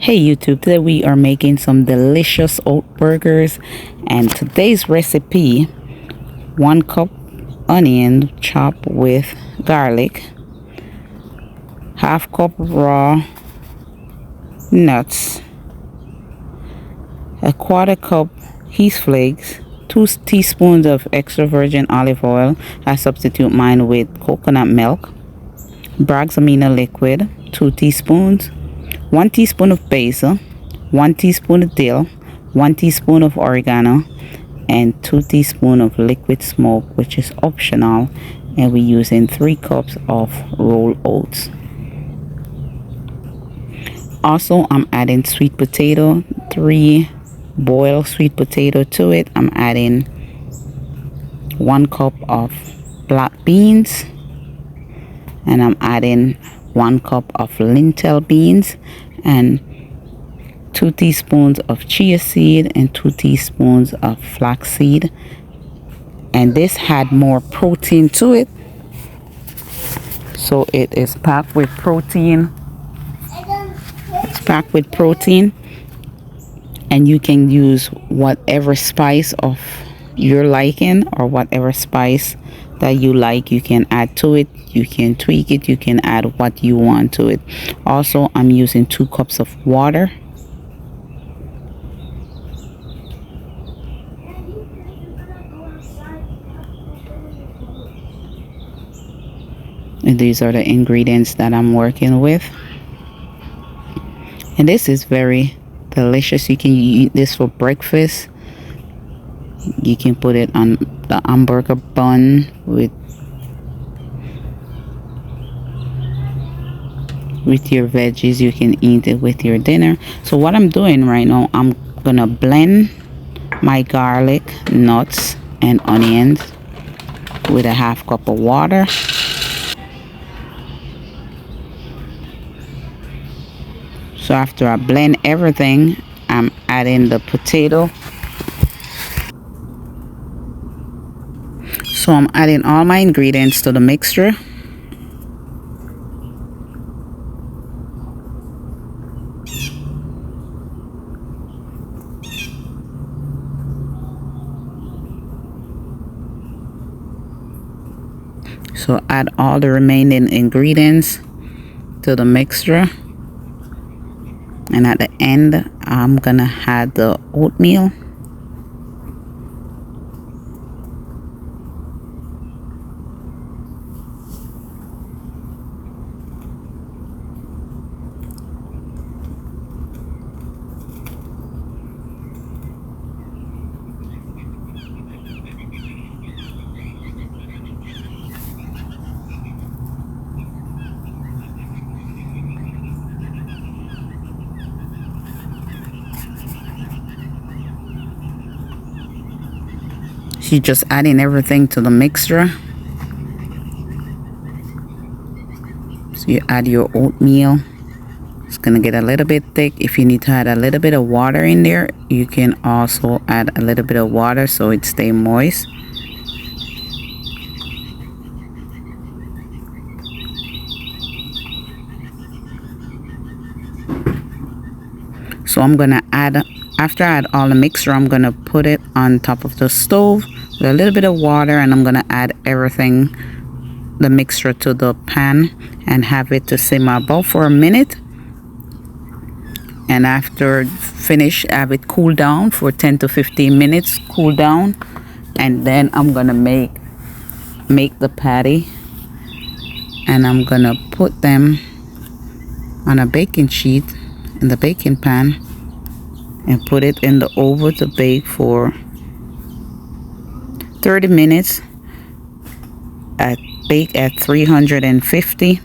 Hey YouTube, today we are making some delicious oat burgers, and today's recipe: 1 cup onion chopped with garlic, ½ cup raw nuts, a 1/4 cup Heath flakes, 2 teaspoons of extra virgin olive oil. I substitute mine with coconut milk, Bragg's amino liquid, 2 teaspoons, 1 teaspoon of basil, 1 teaspoon of dill, 1 teaspoon of oregano, and 2 teaspoons of liquid smoke, which is optional, and we're using 3 cups of rolled oats. Also, I'm adding sweet potato, 3 boiled sweet potato to it. I'm adding 1 cup of black beans, and I'm adding 1 cup of lentil beans, and 2 teaspoons of chia seed and 2 teaspoons of flax seed. And this had more protein to it, so it is packed with protein. It's packed with protein, and you can use whatever spice of your liking or whatever spice that you like. You can add to it, you can tweak it, you can add what you want to it. Also, I'm using 2 cups of water. And these are the ingredients that I'm working with. And this is very delicious. You can eat this for breakfast. You can put it on the hamburger bun with your veggies. You can eat it with your dinner. So what I'm doing right now, I'm gonna blend my garlic, nuts, and onions with a ½ cup of water. So after I blend everything, I'm adding the potato. So I'm adding all my ingredients to the mixture. So add all the remaining ingredients to the mixture. And at the end, I'm gonna add the oatmeal. You're just adding everything to the mixture. So you add your oatmeal. It's gonna get a little bit thick. If you need to add a little bit of water in there, you can also add a little bit of water so it stays moist. So I'm gonna add, after I add all the mixture, I'm gonna put it on top of the stove with a little bit of water, and I'm gonna add everything, the mixture, to the pan and have it to simmer about for a minute. And after finish, have it cool down for 10 to 15 minutes, cool down. And then I'm gonna make the patty, and I'm gonna put them on a baking sheet in the baking pan and put it in the oven to bake for 30 minutes. Bake at 350.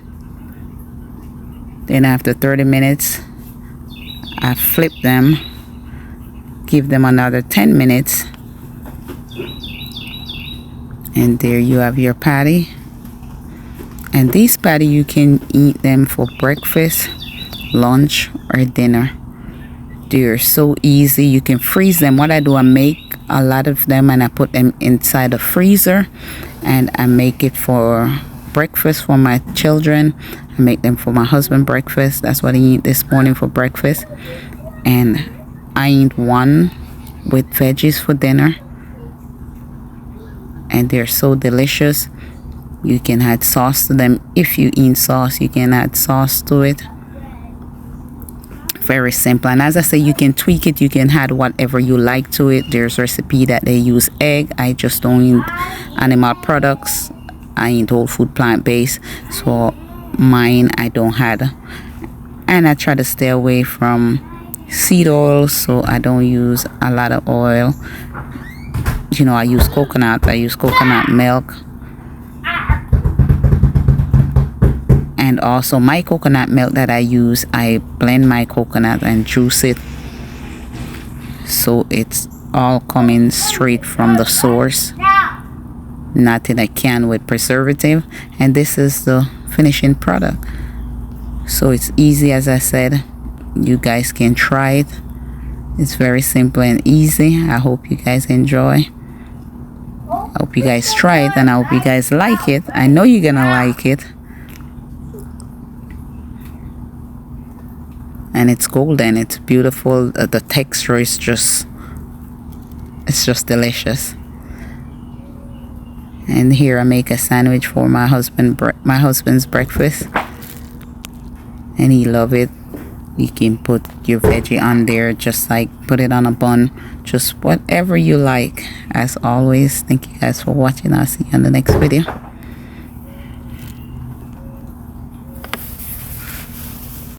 Then after 30 minutes, I flip them, give them another 10 minutes, and there you have your patty. And these patty, you can eat them for breakfast, lunch, or dinner. They're so easy. You can freeze them. What I do, I make a lot of them and I put them inside the freezer, and I make it for breakfast for my children. I make them for my husband breakfast. That's what he eat this morning for breakfast. And I eat one with veggies for dinner. And they're so delicious. You can add sauce to them. If you eat sauce, you can add sauce to it. Very simple. And as I say, you can tweak it. You can add whatever you like to it. There's a recipe that they use egg. I just don't eat animal products. I eat whole food, plant-based. So mine I don't add. And I try to stay away from seed oil, so I don't use a lot of oil. You know, I use coconut milk. And also my coconut milk that I use, I blend my coconut and juice it, so it's all coming straight from the source, not in a can with preservative. And this is the finishing product. So it's easy. As I said, you guys can try it. It's very simple and easy. I hope you guys enjoy. I hope you guys try it, and I hope you guys like it. I know you're gonna like it. And it's golden. It's beautiful. The texture is just, it's just delicious. And here I make a sandwich for my husband's breakfast, and he love it. You can put your veggie on there, just like put it on a bun, just whatever you like. As always, thank you guys for watching. I'll see you on the next video.